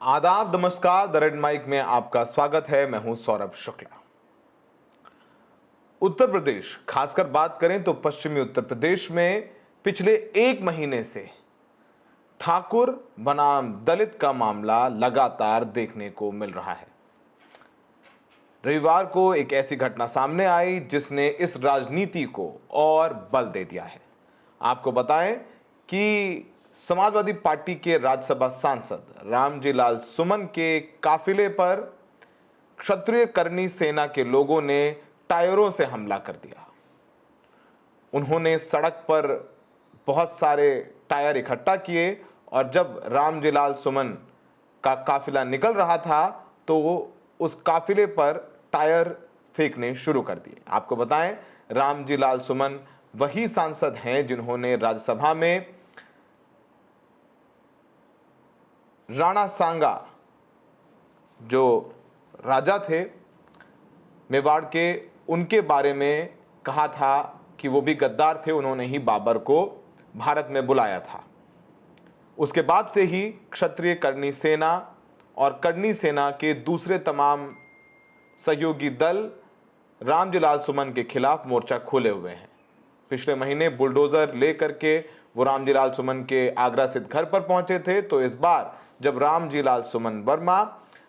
आदाब, नमस्कार। The red mic में आपका स्वागत है। मैं हूं सौरभ शुक्ला। उत्तर प्रदेश, खासकर बात करें तो पश्चिमी उत्तर प्रदेश में पिछले एक महीने से ठाकुर बनाम दलित का मामला लगातार देखने को मिल रहा है। रविवार को एक ऐसी घटना सामने आई जिसने इस राजनीति को और बल दे दिया है। आपको बताएं कि समाजवादी पार्टी के राज्यसभा सांसद रामजी लाल सुमन के काफिले पर क्षत्रिय करनी सेना के लोगों ने टायरों से हमला कर दिया। उन्होंने सड़क पर बहुत सारे टायर इकट्ठा किए और जब रामजी लाल सुमन का काफिला निकल रहा था तो वो उस काफिले पर टायर फेंकने शुरू कर दिए। आपको बताएं, रामजी लाल सुमन वही सांसद हैं जिन्होंने राज्यसभा में राणा सांगा, जो राजा थे मेवाड़ के, उनके बारे में कहा था कि वो भी गद्दार थे, उन्होंने ही बाबर को भारत में बुलाया था। उसके बाद से ही क्षत्रिय करनी सेना और करनी सेना के दूसरे तमाम सहयोगी दल रामजी लाल सुमन के खिलाफ मोर्चा खोले हुए हैं। पिछले महीने बुलडोजर लेकर के वो रामजी लाल सुमन के आगरा स्थित घर पर पहुंचे थे, तो इस बार जब रामजी लाल सुमन वर्मा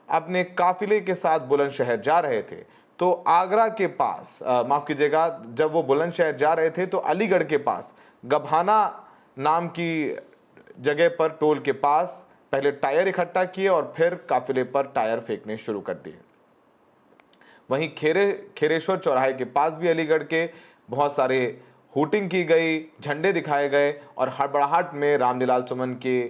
अपने काफिले के साथ बुलंदशहर जा रहे थे तो आगरा के पास माफ कीजिएगा, जब वो बुलंदशहर जा रहे थे तो अलीगढ़ के पास गभाना नाम की जगह पर टोल के पास पहले टायर इकट्ठा किए और फिर काफिले पर टायर फेंकने शुरू कर दिए। वहीं खेरेश्वर चौराहे के पास भी अलीगढ़ के बहुत सारे हुटिंग की गई, झंडे दिखाए गए और हड़बड़ाहट में रामजी लाल सुमन के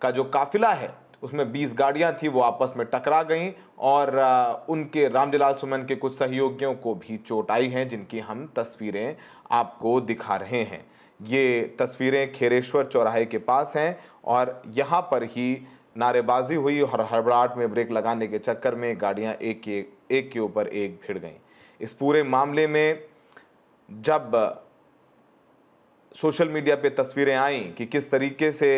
का जो काफिला है उसमें 20 गाड़ियां थी, वो आपस में टकरा गईं और उनके रामजी लाल सुमन के कुछ सहयोगियों को भी चोट आई है, जिनकी हम तस्वीरें आपको दिखा रहे हैं। ये तस्वीरें खेरेश्वर चौराहे के पास हैं और यहाँ पर ही नारेबाजी हुई और हड़बड़ाहट में ब्रेक लगाने के चक्कर में गाड़ियाँ एक के ऊपर एक भिड़ गईं। इस पूरे मामले में जब सोशल मीडिया पे तस्वीरें आईं कि किस तरीके से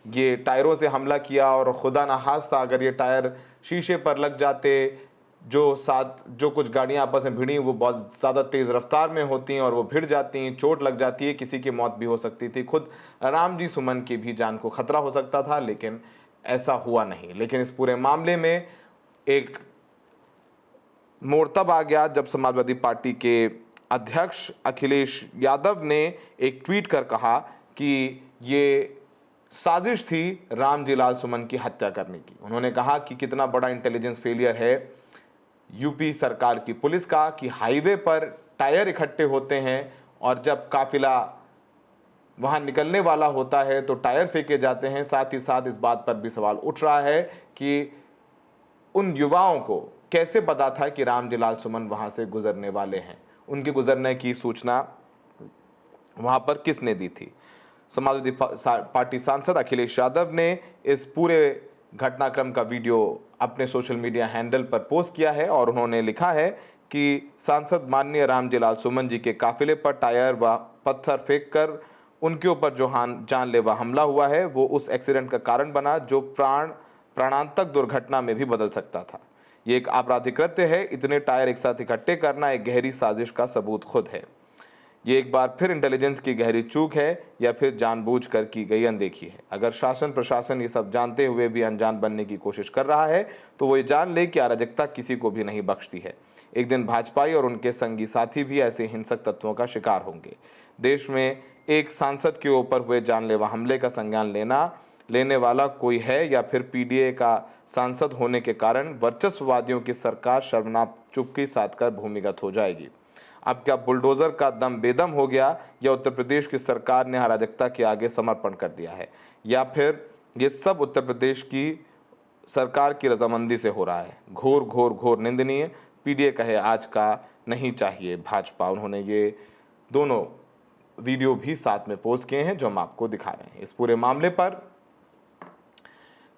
ये टायरों से हमला किया और खुदा ना खास्ता अगर ये टायर शीशे पर लग जाते, जो कुछ गाड़ियां आपस में भिड़ी वो बहुत ज़्यादा तेज़ रफ्तार में होती हैं और वो भिड़ जाती हैं, चोट लग जाती है, किसी की मौत भी हो सकती थी, खुद रामजी सुमन की भी जान को खतरा हो सकता था, लेकिन ऐसा हुआ नहीं। लेकिन इस पूरे मामले में एक मोड़ तब आ गया जब समाजवादी पार्टी के अध्यक्ष अखिलेश यादव ने एक ट्वीट कर कहा कि ये साजिश थी रामजी लाल सुमन की हत्या करने की। उन्होंने कहा कि कितना बड़ा इंटेलिजेंस फेलियर है यूपी सरकार की पुलिस का कि हाईवे पर टायर इकट्ठे होते हैं और जब काफिला वहां निकलने वाला होता है तो टायर फेंके जाते हैं। साथ ही साथ इस बात पर भी सवाल उठ रहा है कि उन युवाओं को कैसे पता था कि रामजी लाल सुमन वहां से गुजरने वाले हैं, उनके गुजरने की सूचना वहां पर किसने दी थी। समाजवादी पार्टी सांसद अखिलेश यादव ने इस पूरे घटनाक्रम का वीडियो अपने सोशल मीडिया हैंडल पर पोस्ट किया है और उन्होंने लिखा है कि सांसद माननीय रामजी लाल सुमन जी के काफिले पर टायर व पत्थर फेंककर उनके ऊपर जो जानलेवा हमला हुआ है वो उस एक्सीडेंट का कारण बना जो प्राणांतक दुर्घटना में भी बदल सकता था। ये एक आपराधिक कृत्य है। इतने टायर एक साथ इकट्ठे करना एक गहरी साजिश का सबूत खुद है। ये एक बार फिर इंटेलिजेंस की गहरी चूक है या फिर जानबूझकर की गई अनदेखी है। अगर शासन प्रशासन ये सब जानते हुए भी अनजान बनने की कोशिश कर रहा है तो वो ये जान ले कि अराजकता किसी को भी नहीं बख्शती है। एक दिन भाजपाई और उनके संगी साथी भी ऐसे हिंसक तत्वों का शिकार होंगे। देश में एक सांसद के ऊपर हुए जानलेवा हमले का संज्ञान लेने वाला कोई है या फिर पीडीए का सांसद होने के कारण वर्चस्ववादियों की सरकार शर्मनाक चुप्पी साधकर भूमिगत हो जाएगी। अब क्या बुलडोजर का दम बेदम हो गया या उत्तर प्रदेश की सरकार ने अराजकता के आगे समर्पण कर दिया है या फिर ये सब उत्तर प्रदेश की सरकार की रजामंदी से हो रहा है। घोर घोर घोर निंदनीय। पीडीए कहे आज का नहीं चाहिए भाजपा। उन्होंने ये दोनों वीडियो भी साथ में पोस्ट किए हैं जो हम आपको दिखा रहे हैं। इस पूरे मामले पर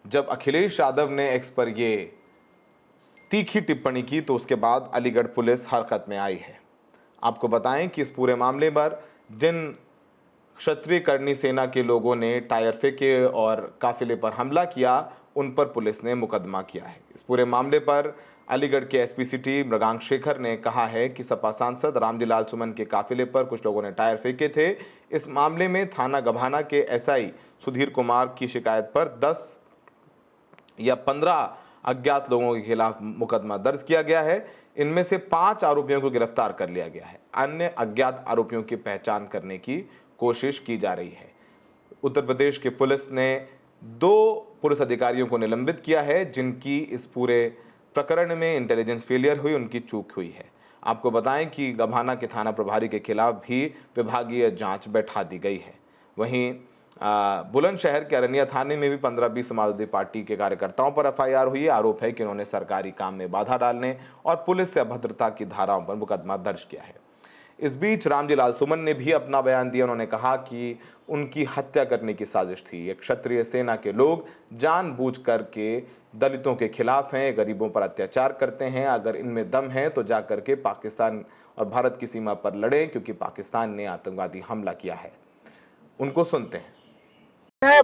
जब अखिलेश यादव ने एक्स पर ये तीखी टिप्पणी की तो उसके बाद अलीगढ़ पुलिस हरकत में आई है। आपको बताएं कि इस पूरे मामले पर जिन क्षत्रिय करनी सेना के लोगों ने टायर फेंके और काफिले पर हमला किया उन पर पुलिस ने मुकदमा किया है। इस पूरे मामले पर अलीगढ़ के एसपी सिटी मृगांक शेखर ने कहा है कि सपा सांसद रामजी लाल सुमन के काफिले पर कुछ लोगों ने टायर फेंके थे। इस मामले में थाना गभाना के एसआई सुधीर कुमार की शिकायत पर 10 या 15 अज्ञात लोगों के खिलाफ मुकदमा दर्ज किया गया है। इनमें से 5 आरोपियों को गिरफ्तार कर लिया गया है। अन्य अज्ञात आरोपियों की पहचान करने की कोशिश की जा रही है। उत्तर प्रदेश की पुलिस ने 2 पुलिस अधिकारियों को निलंबित किया है, जिनकी इस पूरे प्रकरण में इंटेलिजेंस फेलियर हुई, उनकी चूक हुई है। आपको बताएं कि गभाना के थाना प्रभारी के खिलाफ भी विभागीय जांच बैठा दी गई है। वहीं बुलंदशहर के अरनिया थाने में भी 15-20 समाजवादी पार्टी के कार्यकर्ताओं पर एफआईआर हुई है। आरोप है कि उन्होंने सरकारी काम में बाधा डालने और पुलिस से अभद्रता की धाराओं पर मुकदमा दर्ज किया है। इस बीच रामजी लाल सुमन ने भी अपना बयान दिया। उन्होंने कहा कि उनकी हत्या करने की साजिश थी। एक क्षत्रिय सेना के लोग जानबूझ करके दलितों के खिलाफ हैं, गरीबों पर अत्याचार करते हैं। अगर इनमें दम है तो जा करके पाकिस्तान और भारत की सीमा पर लड़ें, क्योंकि पाकिस्तान ने आतंकवादी हमला किया है। उनको सुनते हैं।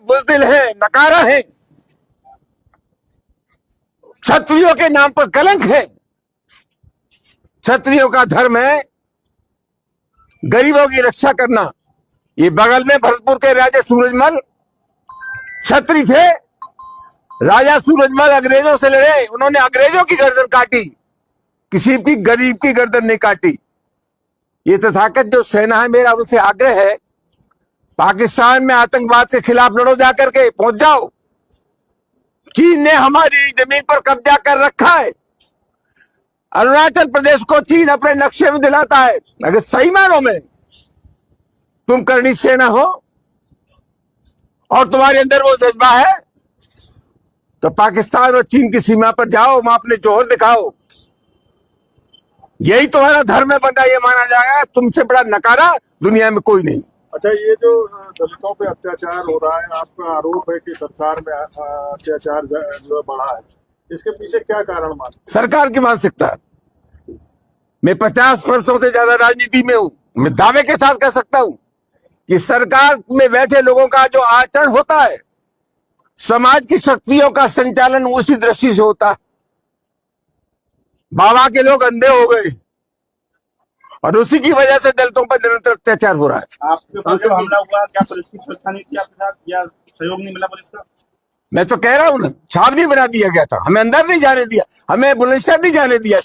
बुज़दिल है, नकारा है, क्षत्रियों के नाम पर कलंक है। क्षत्रियों का धर्म है गरीबों की रक्षा करना। ये बगल में भरतपुर के राजा सूरजमल क्षत्रिय थे। राजा सूरजमल अंग्रेजों से लड़े, उन्होंने अंग्रेजों की गर्दन काटी, किसी की गरीब की गर्दन नहीं काटी। ये तथाकथ जो सेना है, मेरा उनसे आग्रह है, पाकिस्तान में आतंकवाद के खिलाफ लड़ो, जाकर के पहुंच जाओ। चीन ने हमारी जमीन पर कब्जा कर रखा है। अरुणाचल प्रदेश को चीन अपने नक्शे में दिलाता है। अगर सही मानों में तुम करनी सेना हो और तुम्हारे अंदर वो जज्बा है, तो पाकिस्तान और चीन की सीमा पर जाओ, वहां अपने जोहर दिखाओ। यही तुम्हारा धर्म है, बंदा ये माना जाएगा। तुमसे बड़ा नकारा दुनिया में कोई नहीं। अच्छा, ये जो दलितों पे अत्याचार हो रहा है, आपका आरोप है कि सरकार में अत्याचार जो है बढ़ा है, इसके पीछे क्या कारण मानते हैं? सरकार की मानसिकता। मैं 50 वर्षों से ज्यादा राजनीति में हूं। मैं दावे के साथ कह सकता हूं कि सरकार में बैठे लोगों का जो आचरण होता है, समाज की शक्तियों का संचालन उसी दृष्टि से होता है। बाबा के लोग अंधे हो गए और उसी की वजह से दलितों पर निरंतर अत्याचार हो रहा है। आपके ऊपर जब हमला हुआ, क्या पुलिस की सुरक्षा नहीं थी आपके साथ, या सहयोग नहीं मिला पुलिस का? मैं तो कह रहा हूं ना, छावनी बना दिया गया था, हमें अंदर नहीं जाने दिया, हमें बुलंदशहर नहीं जाने दिया,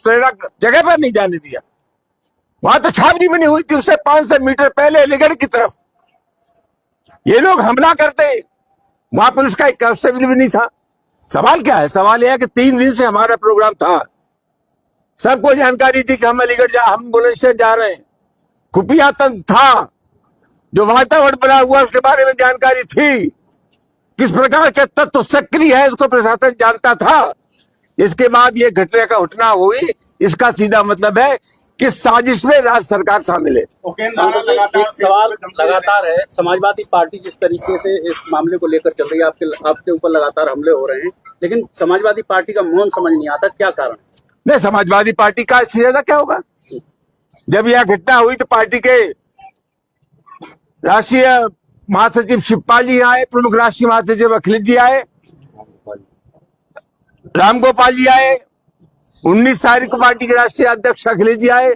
जगह पर नहीं जाने दिया। वहां तो छावनी बनी हुई थी, उससे 500 मीटर पहले अलीगढ़ की तरफ ये लोग हमला करते, वहां पुलिस का एक कांस्टेबल भी नहीं था। सवाल क्या है? सवाल यह है कि 3 दिन से हमारा प्रोग्राम था, सबको जानकारी थी कि हम अलीगढ़ हम बुलंदशहर जा रहे हैं। खुफिया तंत्र था, जो वातावरण बना हुआ उसके बारे में जानकारी थी। किस प्रकार के तत्व सक्रिय है उसको प्रशासन जानता था। इसके बाद ये घटना का घटना हुई, इसका सीधा मतलब है कि साजिश में राज्य सरकार शामिल है। एक सवाल लगातार है, समाजवादी पार्टी जिस तरीके से इस मामले को लेकर चल रही है, आपके ऊपर लगातार हमले हो रहे हैं, लेकिन समाजवादी पार्टी का मौन समझ नहीं आता, क्या कारण? नहीं, समाजवादी पार्टी का इससे ज्यादा क्या होगा? जब यह घटना हुई तो पार्टी के राष्ट्रीय महासचिव शिवपाल जी आए, प्रमुख राष्ट्रीय महासचिव अखिलेश जी आए, रामगोपाल जी आए, 19 तारीख को पार्टी के राष्ट्रीय अध्यक्ष अखिलेश जी आए।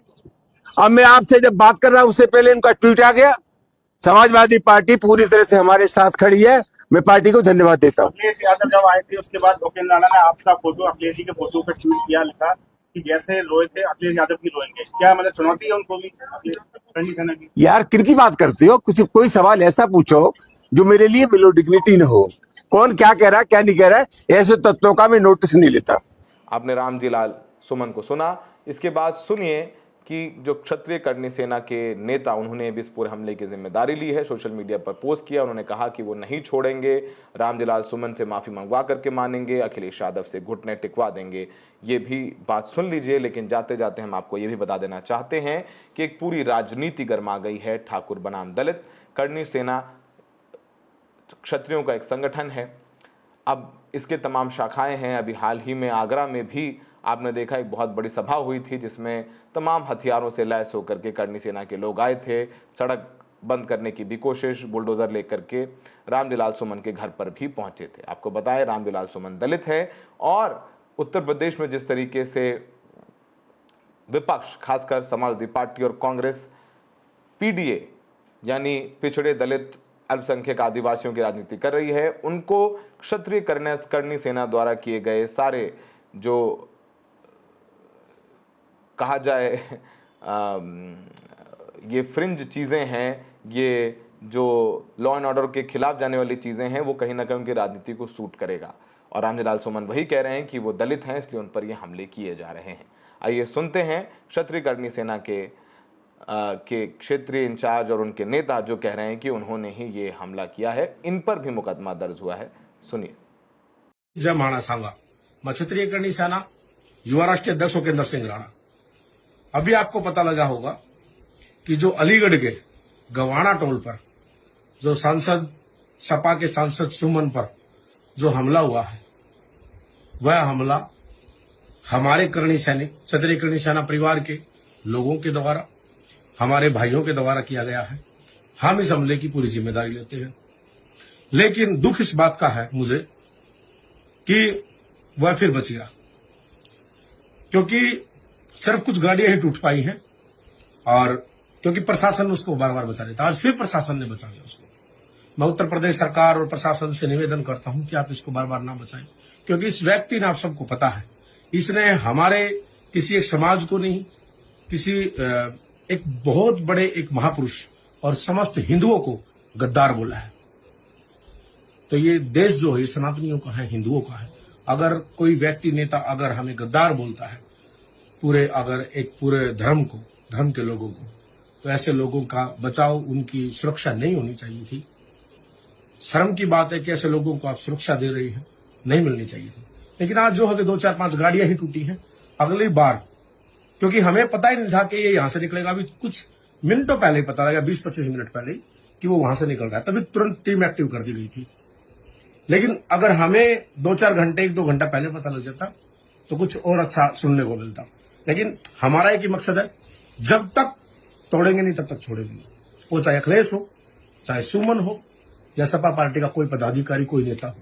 अब मैं आपसे जब बात कर रहा हूं उससे पहले इनका ट्वीट आ गया। समाजवादी पार्टी पूरी तरह से हमारे साथ खड़ी है। मैं पार्टी को धन्यवाद देता हूँ। अखिलेश यादव जब आए थे उसके बाद भूपेंद्र राणा ने आपका फोटो, अखिलेश जी के फोटो पे ट्वीट किया, लिखा कि जैसे रोए थे अखिलेश यादव भी रोएंगे। क्या मतलब चुनौती है उनको भी, करनी सेना की? यार किनकी बात करते हो? कोई सवाल ऐसा पूछो जो मेरे लिए बिलो डिग्निटी न हो। कौन क्या कह रहा है क्या नहीं कह रहा है, ऐसे तत्वों का मैं नोटिस नहीं लेता। आपने रामजी लाल सुमन को सुना। इसके बाद सुनिए कि जो क्षत्रिय करनी सेना के नेता, उन्होंने भी इस पूरे हमले की जिम्मेदारी ली है। सोशल मीडिया पर पोस्ट किया। उन्होंने कहा कि वो नहीं छोड़ेंगे, रामजी लाल सुमन से माफ़ी मंगवा करके मानेंगे, अखिलेश यादव से घुटने टिकवा देंगे। ये भी बात सुन लीजिए। लेकिन जाते जाते हम आपको ये भी बता देना चाहते हैं कि एक पूरी राजनीति गर्मा गई है। ठाकुर बनाम दलित करनी सेना क्षत्रियों का एक संगठन है। अब इसके तमाम शाखाएं हैं। अभी हाल ही में आगरा में भी आपने देखा एक बहुत बड़ी सभा हुई थी, जिसमें तमाम हथियारों से लैस होकर के करनी सेना के लोग आए थे। सड़क बंद करने की भी कोशिश, बुलडोजर लेकर के रामजीलाल सुमन के घर पर भी पहुंचे थे। आपको बताएं, रामजीलाल सुमन दलित है और उत्तर प्रदेश में जिस तरीके से विपक्ष, खासकर समाजवादी पार्टी और कांग्रेस पीडीए यानी पिछड़े दलित अल्पसंख्यक आदिवासियों की राजनीति कर रही है, उनको क्षत्रिय करनी सेना द्वारा किए गए सारे जो कहा जाए ये फ्रिंज चीज़ें हैं, ये जो लॉ एंड ऑर्डर के खिलाफ जाने वाली चीज़ें हैं, वो कहीं ना कहीं उनकी राजनीति को सूट करेगा। और रामजीलाल सुमन वही कह रहे हैं कि वो दलित हैं, इसलिए उन पर ये हमले किए जा रहे हैं। आइए सुनते हैं क्षत्रिय करनी सेना के क्षेत्रीय इंचार्ज और उनके नेता जो कह रहे हैं कि उन्होंने ही ये हमला किया है, इन पर भी मुकदमा दर्ज हुआ है। सुनिए। जय महाराणा सांगा, मैं क्षत्रिय करनी सेना युवा राष्ट्रीय अध्यक्ष उपेंद्र सिंह राणा। अभी आपको पता लगा होगा कि जो अलीगढ़ के गवाना टोल पर जो सांसद, सपा के सांसद सुमन पर जो हमला हुआ है, वह हमला हमारे करणी सैनिक, क्षत्रिय करणी सेना परिवार के लोगों के द्वारा, हमारे भाइयों के द्वारा किया गया है। हम इस हमले की पूरी जिम्मेदारी लेते हैं। लेकिन दुख इस बात का है मुझे कि वह फिर बच गया, क्योंकि सिर्फ कुछ गाड़ियां ही टूट पाई हैं और क्योंकि प्रशासन उसको बार बार बचा लेता। आज फिर प्रशासन ने बचा लिया उसको। मैं उत्तर प्रदेश सरकार और प्रशासन से निवेदन करता हूं कि आप इसको बार बार ना बचाएं, क्योंकि इस व्यक्ति ने, आप सबको पता है, इसने हमारे किसी एक समाज को नहीं, किसी एक बहुत बड़े एक महापुरुष और समस्त हिंदुओं को गद्दार बोला है। तो ये देश जो है सनातनियों का है, हिंदुओं का है। अगर कोई व्यक्ति, नेता अगर हमें गद्दार बोलता है पूरे धर्म के लोगों को, तो ऐसे लोगों का बचाव, उनकी सुरक्षा नहीं होनी चाहिए थी। शर्म की बात है कि ऐसे लोगों को आप सुरक्षा दे रही हैं, नहीं मिलनी चाहिए थी। लेकिन आज जो है कि 2-4-5 गाड़ियां ही टूटी हैं। अगली बार, क्योंकि हमें पता ही नहीं था कि ये यहां से निकलेगा, अभी कुछ मिनटों पहले ही पता लगा, 20-25 मिनट पहले ही, कि वो वहां से निकल रहा है, तभी तुरंत टीम एक्टिव कर दी गई थी। लेकिन अगर हमें 2-4 घंटे, 1-2 घंटा पहले पता लग जाता तो कुछ और अच्छा सुनने को मिलता। लेकिन हमारा एक ही मकसद है, जब तक तोड़ेंगे नहीं तब तक छोड़ेंगे नहीं। वो चाहे अखिलेश हो, चाहे सुमन हो, या सपा पार्टी का कोई पदाधिकारी, कोई नेता हो,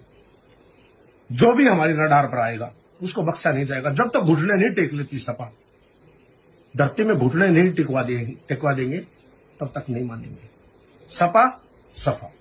जो भी हमारी रडार पर आएगा उसको बख्शा नहीं जाएगा। जब तक घुटने नहीं टेक लेती सपा, धरती में घुटने नहीं टिकवा देंगे तब तक नहीं मानेंगे। सपा सफा।